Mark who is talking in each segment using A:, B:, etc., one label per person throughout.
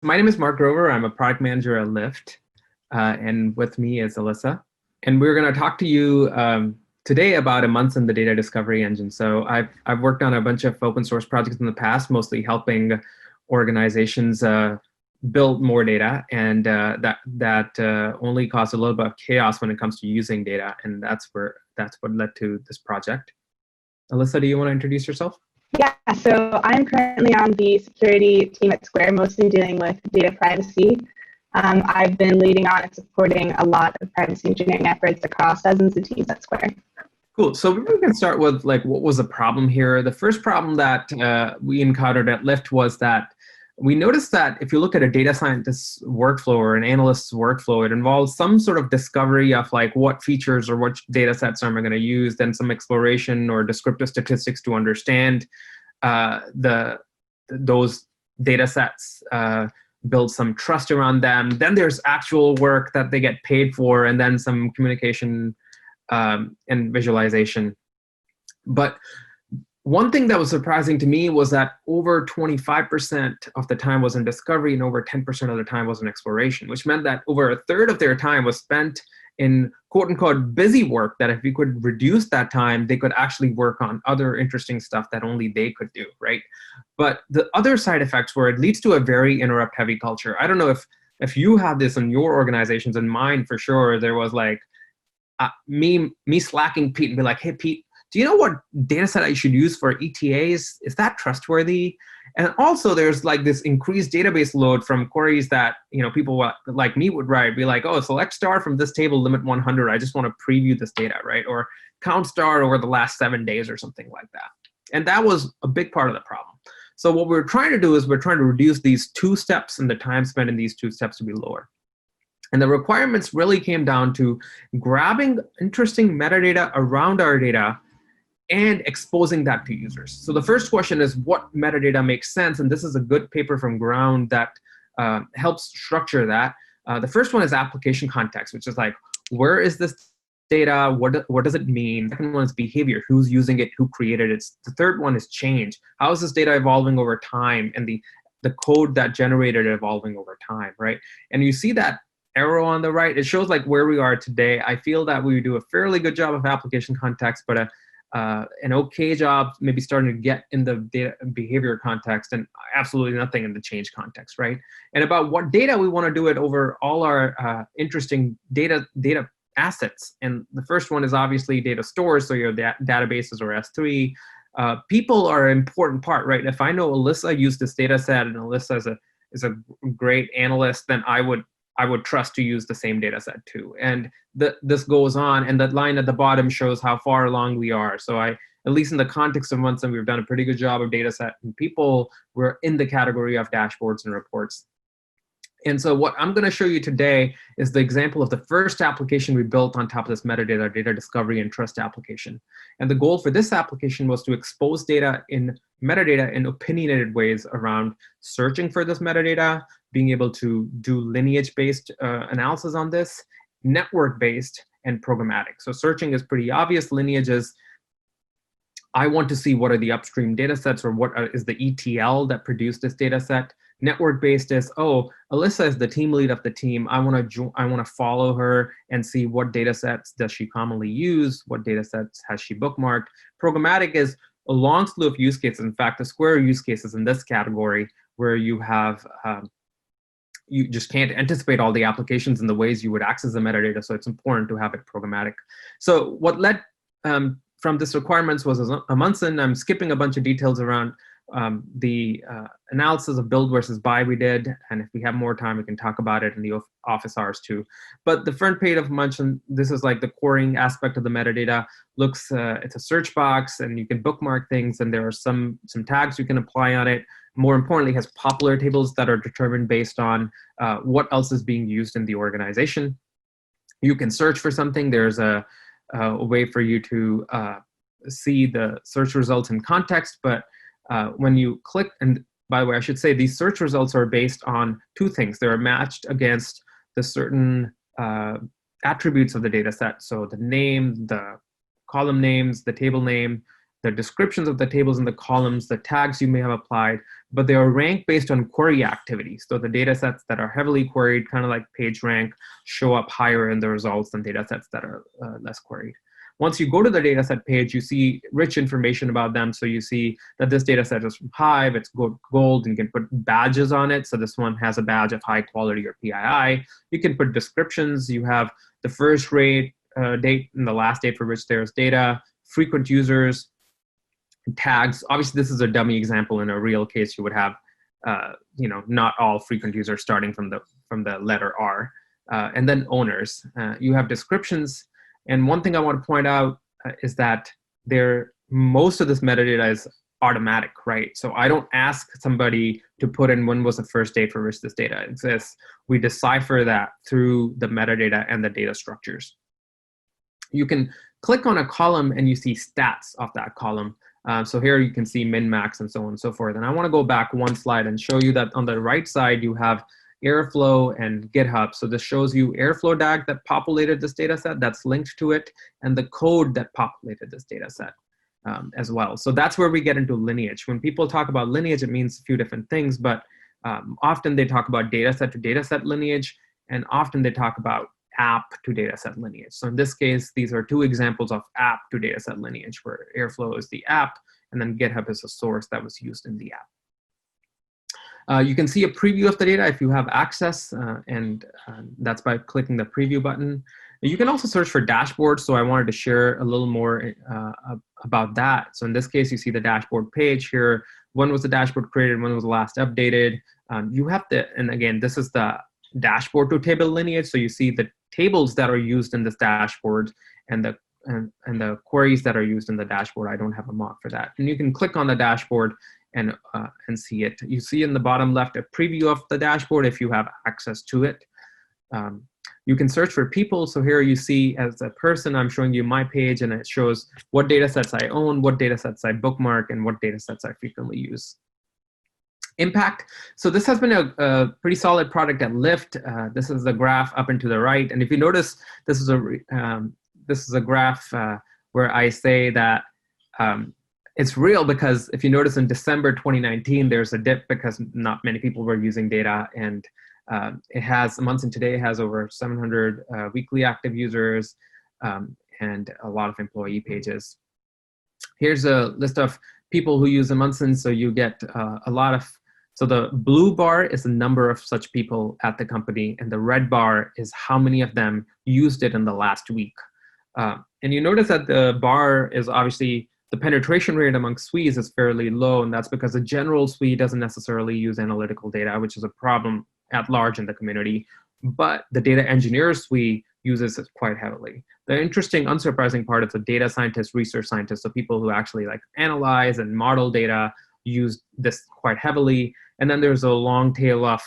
A: My name is Mark Grover. I'm a product manager at Lyft, and with me is Alyssa. And we're going to talk to you today about Amundsen, the data discovery engine. So I've worked on a bunch of open source projects in the past, mostly helping organizations build more data, and that only caused a little bit of chaos when it comes to using data, and that's what led to this project. Alyssa, do you want to introduce yourself?
B: Yeah, so I'm currently on the security team at Square, mostly dealing with data privacy. I've been leading on and supporting a lot of privacy engineering efforts across dozens of teams at Square.
A: Cool. So we can start with what was the problem here. The first problem that we encountered at Lyft was that we noticed that if you look at a data scientist's workflow or an analyst's workflow, it involves some sort of discovery of what features or what data sets am I going to use, then some exploration or descriptive statistics to understand those data sets, build some trust around them. Then there's actual work that they get paid for, and then some communication and visualization. But one thing that was surprising to me was that over 25% of the time was in discovery and over 10% of the time was in exploration, which meant that over a third of their time was spent in quote unquote busy work, that if we could reduce that time, they could actually work on other interesting stuff that only they could do, right? But the other side effects were it leads to a very interrupt heavy culture. I don't know if you have this in your organizations. In mine, for sure, there was me slacking Pete and be like, hey, Pete, do you know what data set I should use for ETAs? Is that trustworthy? And also there's this increased database load from queries that people like me would write, be like, oh, select star from this table, limit 100. I just want to preview this data, right? Or count star over the last 7 days or something like that. And that was a big part of the problem. So what we're trying to do is we're trying to reduce these 2 steps and the time spent in these 2 steps to be lower. And the requirements really came down to grabbing interesting metadata around our data and exposing that to users. So the first question is, what metadata makes sense? And this is a good paper from Ground that helps structure that. The first one is application context, which is where is this data? What does it mean? The second one is behavior. Who's using it? Who created it? The third one is change. How is this data evolving over time? And the code that generated it evolving over time, right? And you see that arrow on the right, it shows where we are today. I feel that we do a fairly good job of application context, but an okay job maybe starting to get in the data behavior context, and absolutely nothing in the change context, right? And about what data we want to do it over all our interesting data assets. And the first one is obviously data stores, so your databases or S3. People are an important part, right? If I know Alyssa used this data set and Alyssa is a great analyst, then I would trust to use the same data set too. And this goes on, and that line at the bottom shows how far along we are. So at least in the context of Amundsen, we've done a pretty good job of data set, and people were in the category of dashboards and reports. And so what I'm going to show you today is the example of the first application we built on top of this metadata, data discovery and trust application. And the goal for this application was to expose data in metadata in opinionated ways around searching for this metadata, being able to do lineage-based analysis on this, network-based, and programmatic. So searching is pretty obvious. Lineage is, I want to see what are the upstream data sets, or what is the ETL that produced this data set. Network-based is, oh, Alyssa is the team lead of the team. I want to follow her and see what data sets does she commonly use, what data sets has she bookmarked. Programmatic is a long slew of use cases. In fact, the Square use cases in this category, where you have you just can't anticipate all the applications and the ways you would access the metadata, so it's important to have it programmatic. So what led from this requirements was Amundsen. I'm skipping a bunch of details around the analysis of build versus buy we did, and if we have more time, we can talk about it in the office hours too. But the front page of Amundsen, this is the querying aspect of the metadata. Looks, it's a search box, and you can bookmark things, and there are some tags you can apply on it. More importantly, it has popular tables that are determined based on what else is being used in the organization. You can search for something. There's a way for you to see the search results in context, but when you click, and by the way, I should say these search results are based on 2 things. They're matched against the certain attributes of the data set. So the name, the column names, the table name, the descriptions of the tables and the columns, the tags you may have applied, but they are ranked based on query activity. So the data sets that are heavily queried, kind of like PageRank, show up higher in the results than data sets that are less queried. Once you go to the dataset page, you see rich information about them. So you see that this dataset is from Hive, it's gold, and you can put badges on it. So this one has a badge of high quality or PII. You can put descriptions. You have the first date and the last date for which there's data, frequent users, tags. Obviously, this is a dummy example. In a real case, you would have, not all frequent users starting from the letter R. And then owners. You have descriptions. And one thing I want to point out is that most of this metadata is automatic, right? So I don't ask somebody to put in when was the first date for which this data exists. We decipher that through the metadata and the data structures. You can click on a column and you see stats of that column. So here you can see min, max, and so on and so forth. And I want to go back one slide and show you that on the right side, you have Airflow and GitHub. So this shows you Airflow DAG that populated this data set, that's linked to it, and the code that populated this data set as well. So that's where we get into lineage. When people talk about lineage, it means a few different things, but often they talk about data set to data set lineage, and often they talk about app to data set lineage. So in this case, these are two examples of app to data set lineage, where Airflow is the app, and then GitHub is the source that was used in the app. You can see a preview of the data if you have access, and that's by clicking the preview button. You can also search for dashboards, so I wanted to share a little more about that. So in this case, you see the dashboard page here. When was the dashboard created? When was the last updated? You have to, and again, this is the dashboard to table lineage, so you see the tables that are used in this dashboard and the queries that are used in the dashboard. I don't have a mock for that. And you can click on the dashboard and see it. You see in the bottom left a preview of the dashboard if you have access to it. You can search for people. So here you see as a person, I'm showing you my page, and it shows what data sets I own, what data sets I bookmark, and what data sets I frequently use. Impact. So this has been a pretty solid product at Lyft. This is the graph up and to the right. And if you notice, this is a graph where I say that it's real, because if you notice in December 2019, there's a dip because not many people were using data, and Amundsen today has over 700 weekly active users and a lot of employee pages. Here's a list of people who use Amundsen, so you get a lot of, so the blue bar is the number of such people at the company, and the red bar is how many of them used it in the last week. And you notice that the bar is obviously, the penetration rate among SWEs is fairly low, and that's because the general SWE doesn't necessarily use analytical data, which is a problem at large in the community, but the data engineer SWE uses it quite heavily. The interesting, unsurprising part is the data scientists, research scientists, so people who actually like analyze and model data use this quite heavily. And then there's a long tail of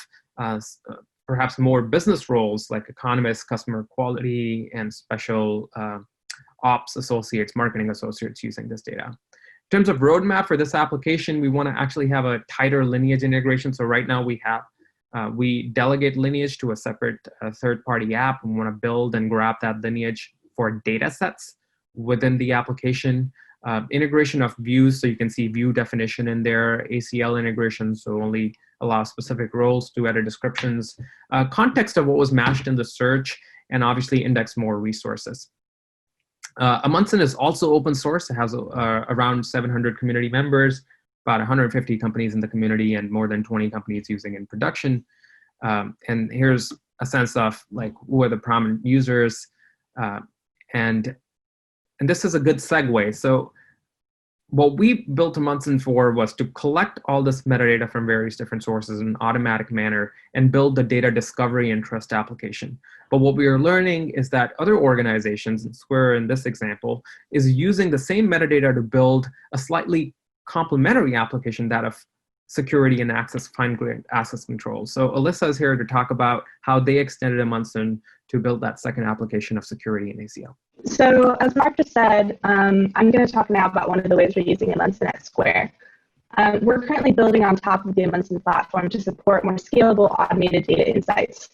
A: perhaps more business roles like economists, customer quality, and special ops associates, marketing associates using this data. In terms of roadmap for this application, we want to actually have a tighter lineage integration. So right now we delegate lineage to a separate third-party app. We want to build and grab that lineage for data sets within the application. Integration of views, so you can see view definition in there, ACL integration, so only allow specific roles to edit descriptions, context of what was matched in the search, and obviously index more resources. Amundsen is also open source. It has around 700 community members, about 150 companies in the community, and more than 20 companies using in production. And here's a sense of like who are the prominent users. And this is a good segue. So what we built Amundsen for was to collect all this metadata from various different sources in an automatic manner and build the data discovery and trust application. But what we are learning is that other organizations, and Square in this example, is using the same metadata to build a slightly complementary application, that of security and fine-grained access control. So Alyssa is here to talk about how they extended Amundsen to build that second application of security in ACL.
B: So as Mark just said, I'm going to talk now about one of the ways we're using Amundsen at Square. We're currently building on top of the Amundsen platform to support more scalable automated data insights.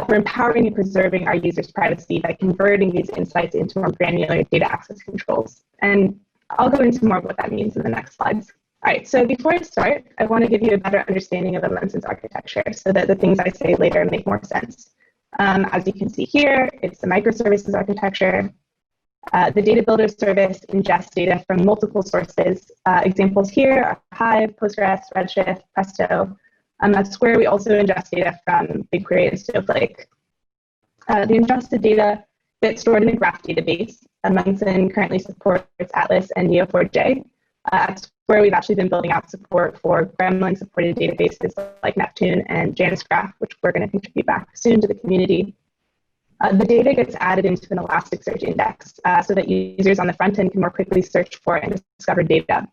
B: We're empowering and preserving our users' privacy by converting these insights into more granular data access controls. And I'll go into more of what that means in the next slides. All right, so before I start, I want to give you a better understanding of Amundsen's architecture so that the things I say later make more sense. As you can see here, it's the microservices architecture. The data builder service ingests data from multiple sources. Examples here are Hive, Postgres, Redshift, Presto. At Square, we also ingest data from BigQuery and Snowflake. The ingested data gets stored in a graph database. Amundsen currently supports Atlas and Neo4j. At Square, we've actually been building out support for Gremlin-supported databases like Neptune and Janus Graph, which we're going to contribute back soon to the community. The data gets added into an Elasticsearch index so that users on the front end can more quickly search for and discover data.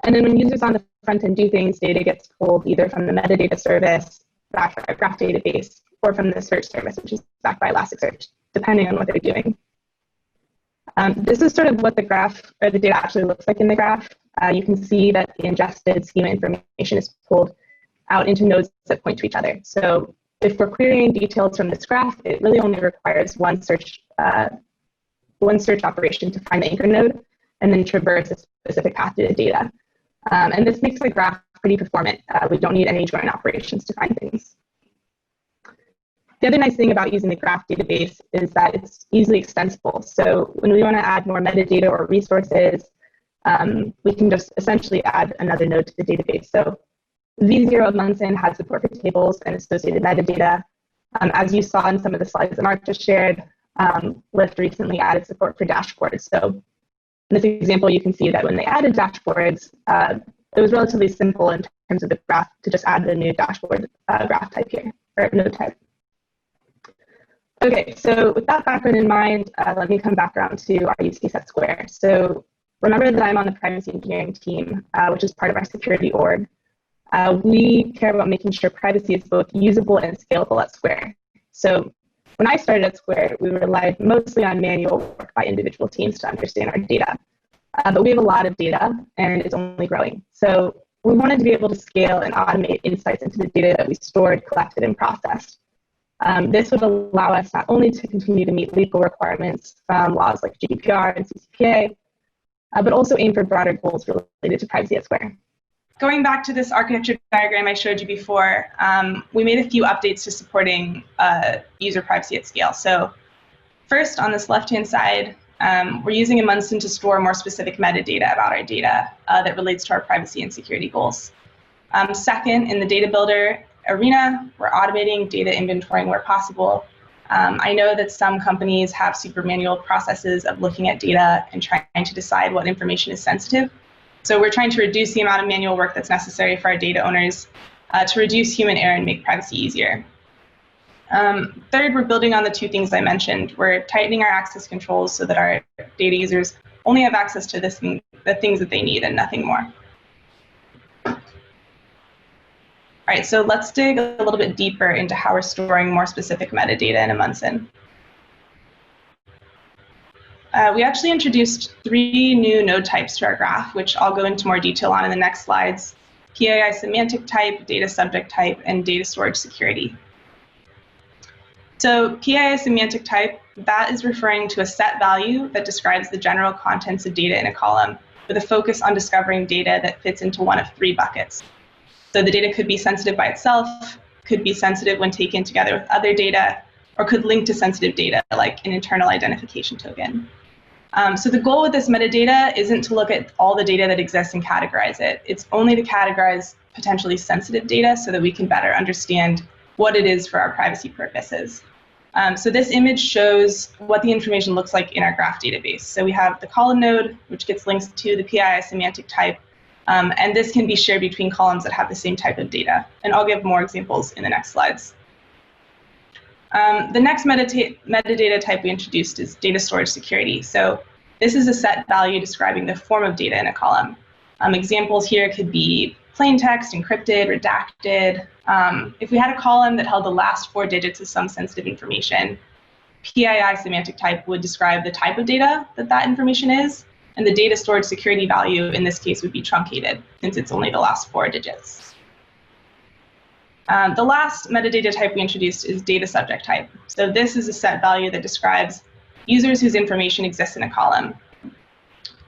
B: And then when users on the front end do things, data gets pulled either from the metadata service, backed by a graph database, or from the search service, which is backed by Elasticsearch, depending on what they're doing. This is sort of what the graph or the data actually looks like in the graph. You can see that the ingested schema information is pulled out into nodes that point to each other. So if we're querying details from this graph, it really only requires one search operation to find the anchor node and then traverse a specific path to the data. And this makes the graph pretty performant. We don't need any join operations to find things. The other nice thing about using the graph database is that it's easily extensible. So when we want to add more metadata or resources, we can just essentially add another node to the database. So V0 of Amundsen has support for tables and associated metadata. As you saw in some of the slides that Mark just shared, Lyft recently added support for dashboards. So in this example, you can see that when they added dashboards, it was relatively simple in terms of the graph to just add the new dashboard graph type here, or node type. Okay, so with that background in mind, let me come back around to our use case at Square. So remember that I'm on the privacy engineering team, which is part of our security org. We care about making sure privacy is both usable and scalable at Square. So when I started at Square, we relied mostly on manual work by individual teams to understand our data. But we have a lot of data, and it's only growing. So we wanted to be able to scale and automate insights into the data that we stored, collected, and processed. This would allow us not only to continue to meet legal requirements from laws like GDPR and CCPA, but also aim for broader goals related to privacy at Square.
C: Going back to this architecture diagram I showed you before, we made a few updates to supporting user privacy at scale. So first, on this left-hand side, we're using Amundsen to store more specific metadata about our data that relates to our privacy and security goals. Second, in the data builder arena, we're automating data inventorying where possible. I know that some companies have super manual processes of looking at data and trying to decide what information is sensitive. So we're trying to reduce the amount of manual work that's necessary for our data owners to reduce human error and make privacy easier. Third, we're building on the two things I mentioned. We're tightening our access controls so that our data users only have access to the things that they need and nothing more. All right, so let's dig a little bit deeper into how we're storing more specific metadata in Amundsen. We actually introduced 3 new node types to our graph, which I'll go into more detail on in the next slides: PII semantic type, data subject type, and data storage security. So PII semantic type, that is referring to a set value that describes the general contents of data in a column with a focus on discovering data that fits into one of 3 buckets. So the data could be sensitive by itself, could be sensitive when taken together with other data, or could link to sensitive data like an internal identification token. So the goal with this metadata isn't to look at all the data that exists and categorize it. It's only to categorize potentially sensitive data so that we can better understand what it is for our privacy purposes. So this image shows what the information looks like in our graph database. So we have the column node, which gets links to the PII semantic type. And this can be shared between columns that have the same type of data. And I'll give more examples in the next slides. The next metadata type we introduced is data storage security. So this is a set value describing the form of data in a column. Examples here could be plain text, encrypted, redacted. If we had a column that held the last 4 digits of some sensitive information, PII semantic type would describe the type of data that that information is, and the data storage security value in this case would be truncated, since it's only the last 4 digits. The last metadata type we introduced is data subject type. So this is a set value that describes users whose information exists in a column.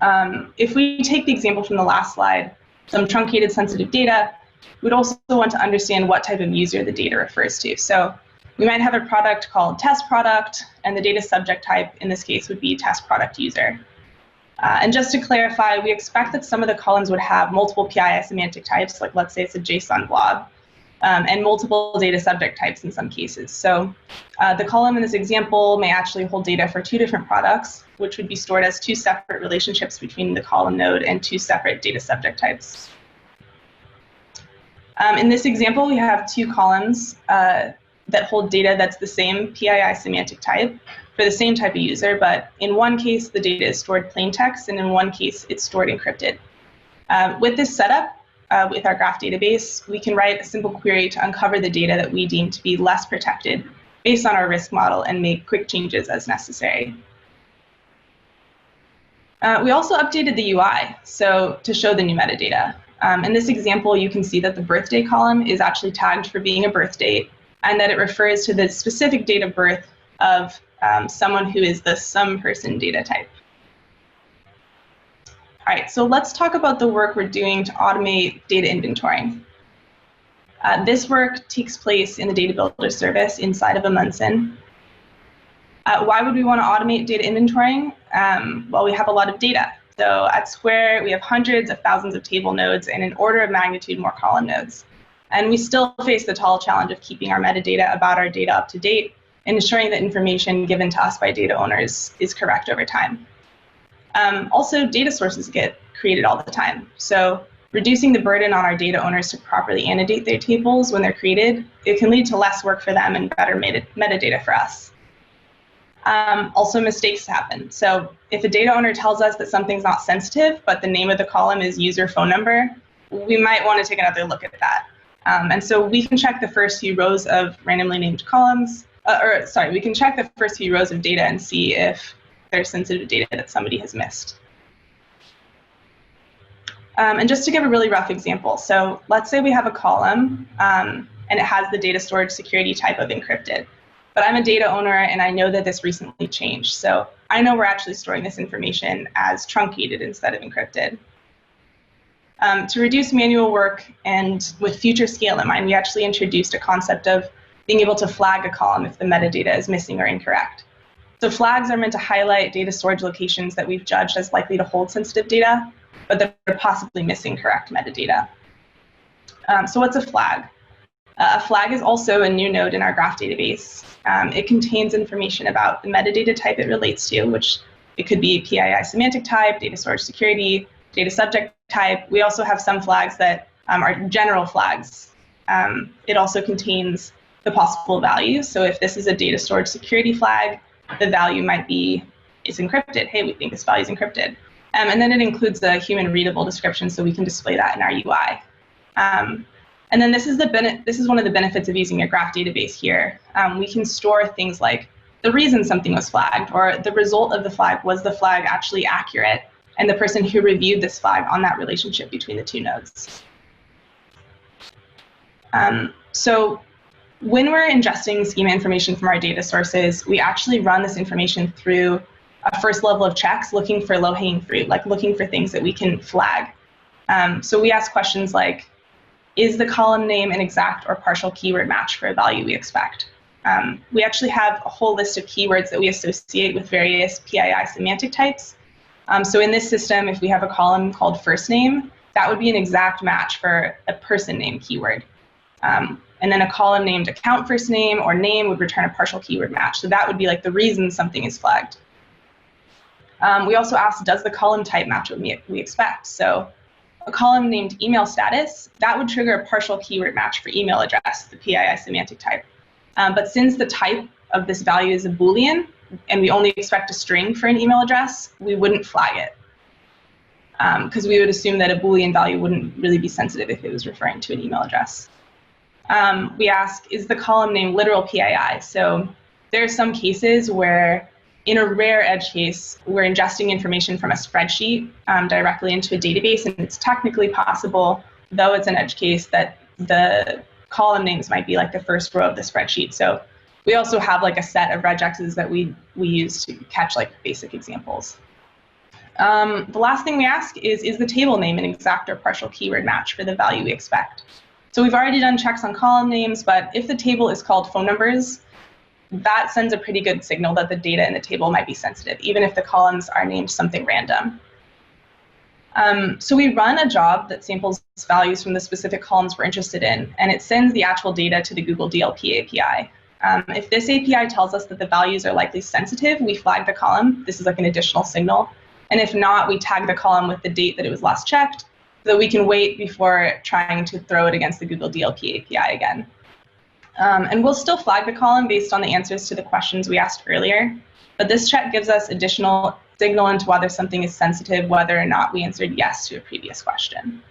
C: If we take the example from the last slide, some truncated sensitive data, we'd also want to understand what type of user the data refers to. So we might have a product called test product, and the data subject type in this case would be test product user. And just to clarify, we expect that some of the columns would have multiple PII semantic types, like let's say it's a JSON blob, and multiple data subject types in some cases. So the column in this example may actually hold data for 2 different products, which would be stored as 2 separate relationships between the column node and 2 separate data subject types. In this example, we have 2 columns that hold data that's the same PII semantic type for the same type of user, but in one case, the data is stored plain text, and in one case, it's stored encrypted. With this setup, with our graph database, we can write a simple query to uncover the data that we deem to be less protected based on our risk model and make quick changes as necessary. We also updated the UI to show the new metadata. In this example, you can see that the birthday column is actually tagged for being a birth date, and that it refers to the specific date of birth of someone who is the some person data type. All right, so let's talk about the work we're doing to automate data inventory. This work takes place in the Data Builder service inside of Amundsen. Why would we want to automate data inventorying? Well, we have a lot of data. So at Square, we have hundreds of thousands of table nodes and an order of magnitude more column nodes. And we still face the tall challenge of keeping our metadata about our data up to date and ensuring that information given to us by data owners is correct over time. Also, data sources get created all the time. So reducing the burden on our data owners to properly annotate their tables when they're created, it can lead to less work for them and better metadata for us. Also, mistakes happen. So if a data owner tells us that something's not sensitive, but the name of the column is user phone number, we might want to take another look at that. And so we can check the first few rows of randomly named columns, we can check the first few rows of data and see if there's sensitive data that somebody has missed. And just to give a really rough example, so let's say we have a column and it has the data storage security type of encrypted. But I'm a data owner and I know that this recently changed. So I know we're actually storing this information as truncated instead of encrypted. To reduce manual work and with future scale in mind, we actually introduced a concept of being able to flag a column if the metadata is missing or incorrect. So flags are meant to highlight data storage locations that we've judged as likely to hold sensitive data, but that are possibly missing correct metadata. So what's a flag? A flag is also a new node in our graph database. It contains information about the metadata type it relates to, which it could be PII semantic type, data storage security, data subject type. We also have some flags that are general flags. It also contains the possible values. So if this is a data storage security flag, the value might be, it's encrypted. Hey, we think this value is encrypted. And then it includes a human readable description so we can display that in our UI. And then this is one of the benefits of using a graph database here. We can store things like the reason something was flagged, or the result of the flag. Was the flag actually accurate? And the person who reviewed this flag on that relationship between the 2 nodes. So when we're ingesting schema information from our data sources, we actually run this information through a first level of checks, looking for low-hanging fruit, like looking for things that we can flag. So we ask questions like, is the column name an exact or partial keyword match for a value we expect? We actually have a whole list of keywords that we associate with various PII semantic types. So in this system, if we have a column called first name, that would be an exact match for a person name keyword. And then a column named account first name or name would return a partial keyword match. So that would be like the reason something is flagged. We also asked, does the column type match what we expect? So a column named email status, that would trigger a partial keyword match for email address, the PII semantic type. But since the type of this value is a Boolean, and we only expect a string for an email address, we wouldn't flag it. Because we would assume that a Boolean value wouldn't really be sensitive if it was referring to an email address. We ask, is the column name literal PII? So there are some cases where, in a rare edge case, we're ingesting information from a spreadsheet directly into a database, and it's technically possible, though it's an edge case, that the column names might be like the first row of the spreadsheet. So we also have like a set of regexes that we use to catch like basic examples. The last thing we ask is the table name an exact or partial keyword match for the value we expect? So we've already done checks on column names, but if the table is called phone numbers, that sends a pretty good signal that the data in the table might be sensitive, even if the columns are named something random. So we run a job that samples values from the specific columns we're interested in, and it sends the actual data to the Google DLP API. If this API tells us that the values are likely sensitive, we flag the column. This is like an additional signal. And if not, we tag the column with the date that it was last checked, so that we can wait before trying to throw it against the Google DLP API again. And we'll still flag the column based on the answers to the questions we asked earlier, but this check gives us additional signal into whether something is sensitive, whether or not we answered yes to a previous question.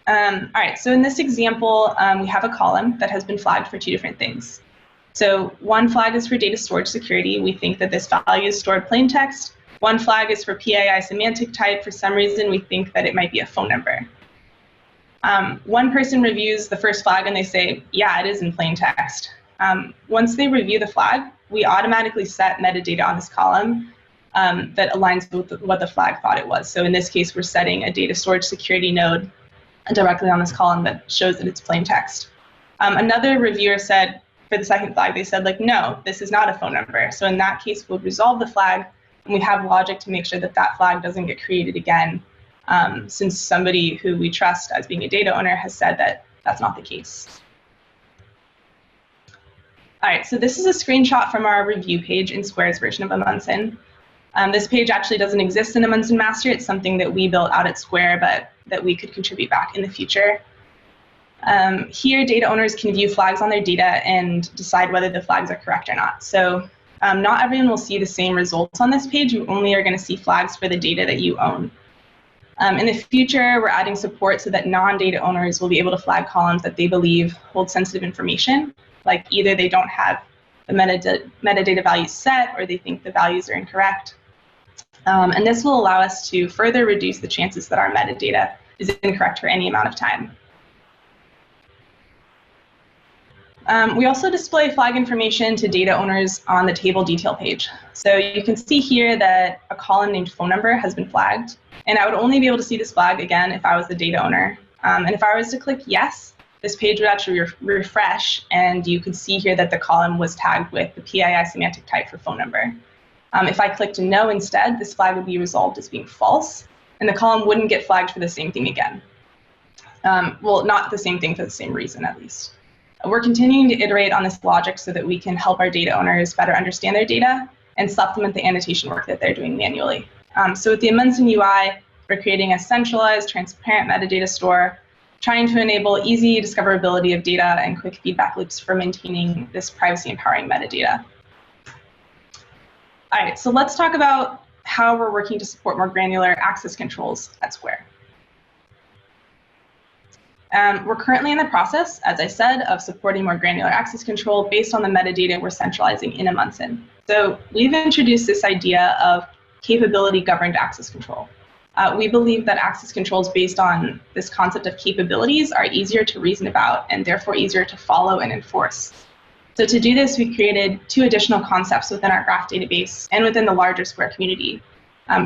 C: All right, so in this example, we have a column that has been flagged for two different things. So one flag is for data storage security. We think that this value is stored plain text. One flag is for PII semantic type. For some reason, we think that it might be a phone number. One person reviews the first flag and they say, yeah, it is in plain text. Once they review the flag, we automatically set metadata on this column that aligns with what the flag thought it was. So in this case, we're setting a data storage security node directly on this column that shows that it's plain text. Another reviewer said, for the second flag, they said, like, no, this is not a phone number. So in that case, we'll resolve the flag, and we have logic to make sure that that flag doesn't get created again, since somebody who we trust as being a data owner has said that that's not the case. All right, so this is a screenshot from our review page in Square's version of Amundsen. This page actually doesn't exist in Amundsen Master. It's something that we built out at Square, but that we could contribute back in the future. Here, data owners can view flags on their data and decide whether the flags are correct or not. So not everyone will see the same results on this page. You only are going to see flags for the data that you own. In the future, we're adding support so that non-data owners will be able to flag columns that they believe hold sensitive information, like either they don't have the metadata values set or they think the values are incorrect. And this will allow us to further reduce the chances that our metadata is incorrect for any amount of time. We also display flag information to data owners on the table detail page. So you can see here that a column named phone number has been flagged. And I would only be able to see this flag again if I was the data owner. And if I was to click yes, this page would actually refresh, and you could see here that the column was tagged with the PII semantic type for phone number. If I clicked no instead, this flag would be resolved as being false, and the column wouldn't get flagged for the same thing again. Well, not the same thing for the same reason, at least. We're continuing to iterate on this logic so that we can help our data owners better understand their data and supplement the annotation work that they're doing manually. So with the Amundsen UI, we're creating a centralized, transparent metadata store, trying to enable easy discoverability of data and quick feedback loops for maintaining this privacy-empowering metadata. All right, so let's talk about how we're working to support more granular access controls at Square. We're currently in the process, as I said, of supporting more granular access control based on the metadata we're centralizing in Amundsen. So we've introduced this idea of capability-governed access control. We believe that access controls based on this concept of capabilities are easier to reason about and therefore easier to follow and enforce. So to do this, we created two additional concepts within our graph database and within the larger Square community.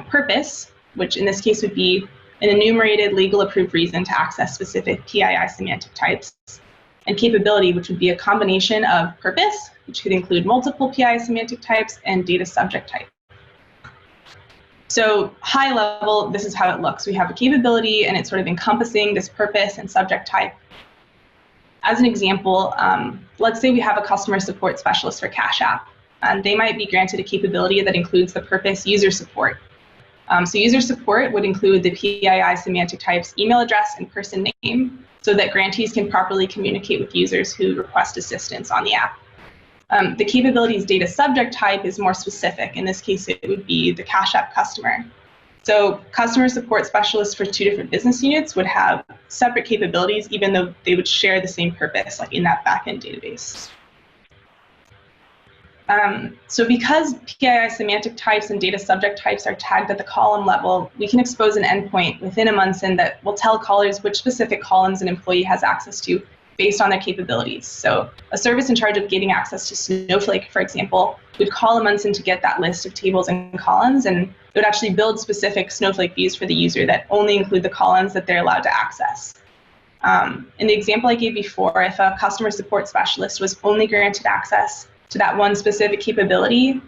C: Purpose, which in this case would be an enumerated legal approved reason to access specific PII semantic types, and capability, which would be a combination of purpose, which could include multiple PII semantic types, and data subject type. So high level, this is how it looks. We have a capability, and it's sort of encompassing this purpose and subject type. As an example, let's say we have a customer support specialist for Cash App, and they might be granted a capability that includes the purpose user support. So user support would include the PII semantic types email address and person name so that grantees can properly communicate with users who request assistance on the app. The capabilities data subject type is more specific. In this case, it would be the Cash App customer. So customer support specialists for two different business units would have separate capabilities, even though they would share the same purpose, like in that backend database. So because PII semantic types and data subject types are tagged at the column level, we can expose an endpoint within Amundsen that will tell callers which specific columns an employee has access to based on their capabilities. So a service in charge of getting access to Snowflake, for example, would call Amundsen to get that list of tables and columns, and it would actually build specific Snowflake views for the user that only include the columns that they're allowed to access. In the example I gave before, if a customer support specialist was only granted access to that one specific capability,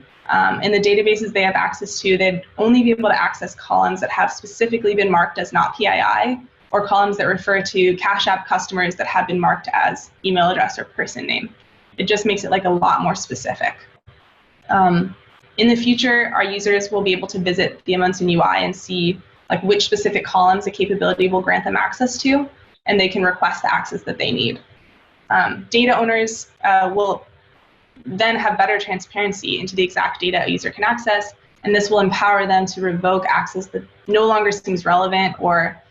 C: in the databases they have access to, they'd only be able to access columns that have specifically been marked as not PII, or columns that refer to Cash App customers that have been marked as email address or person name. It just makes it like a lot more specific. In the future, our users will be able to visit the Amundsen UI and see like which specific columns a capability will grant them access to, and they can request the access that they need. Data owners will then have better transparency into the exact data a user can access, and this will empower them to revoke access that no longer seems relevant, or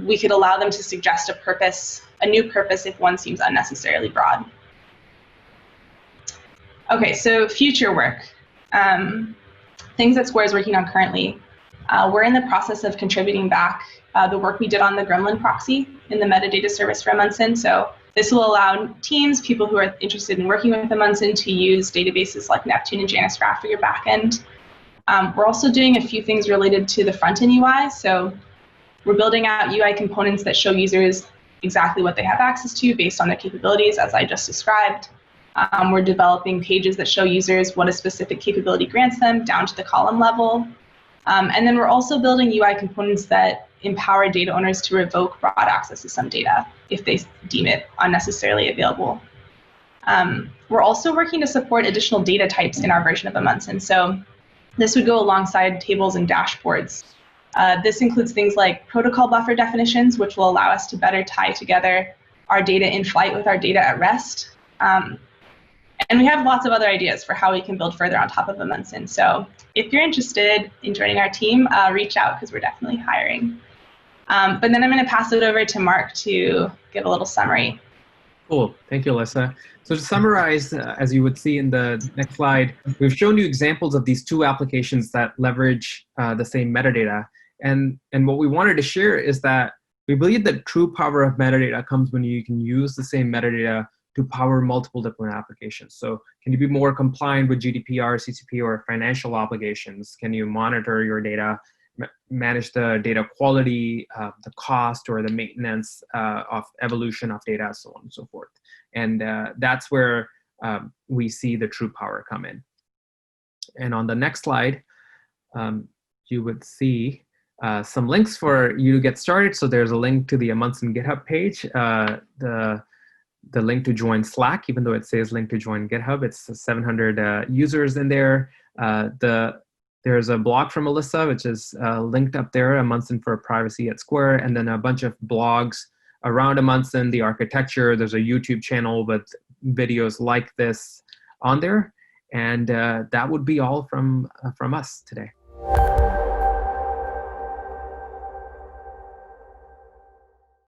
C: we could allow them to suggest a new purpose if one seems unnecessarily broad. Okay, so future work. Things that Square is working on currently. We're in the process of contributing back the work we did on the Gremlin proxy in the metadata service for Amundsen. So this will allow teams, people who are interested in working with Amundsen, to use databases like Neptune and Janus Graph for your backend. We're also doing a few things related to the front-end UI. So we're building out UI components that show users exactly what they have access to based on their capabilities, as I just described. We're developing pages that show users what a specific capability grants them down to the column level. And then we're also building UI components that empower data owners to revoke broad access to some data if they deem it unnecessarily available. We're also working to support additional data types in our version of Amundsen. So this would go alongside tables and dashboards. This includes things like protocol buffer definitions, which will allow us to better tie together our data in flight with our data at rest. And we have lots of other ideas for how we can build further on top of Amundsen. So if you're interested in joining our team, reach out, because we're definitely hiring. But then I'm going to pass it over to Mark to give a little summary.
A: Cool. Thank you, Alyssa. So to summarize, as you would see in the next slide, we've shown you examples of these two applications that leverage the same metadata. And what we wanted to share is that we believe that true power of metadata comes when you can use the same metadata to power multiple different applications. So can you be more compliant with GDPR, CCP, or financial obligations? Can you monitor your data, manage the data quality, the cost, or the maintenance of evolution of data, so on and so forth? And that's where we see the true power come in. And on the next slide, you would see some links for you to get started. So there's a link to the Amundsen GitHub page, the link to join Slack, even though it says link to join GitHub. It's 700 users in there. There's a blog from Alyssa, which is linked up there, Amundsen for Privacy at Square, and then a bunch of blogs around Amundsen, the architecture. There's a YouTube channel with videos like this on there. And that would be all from us today.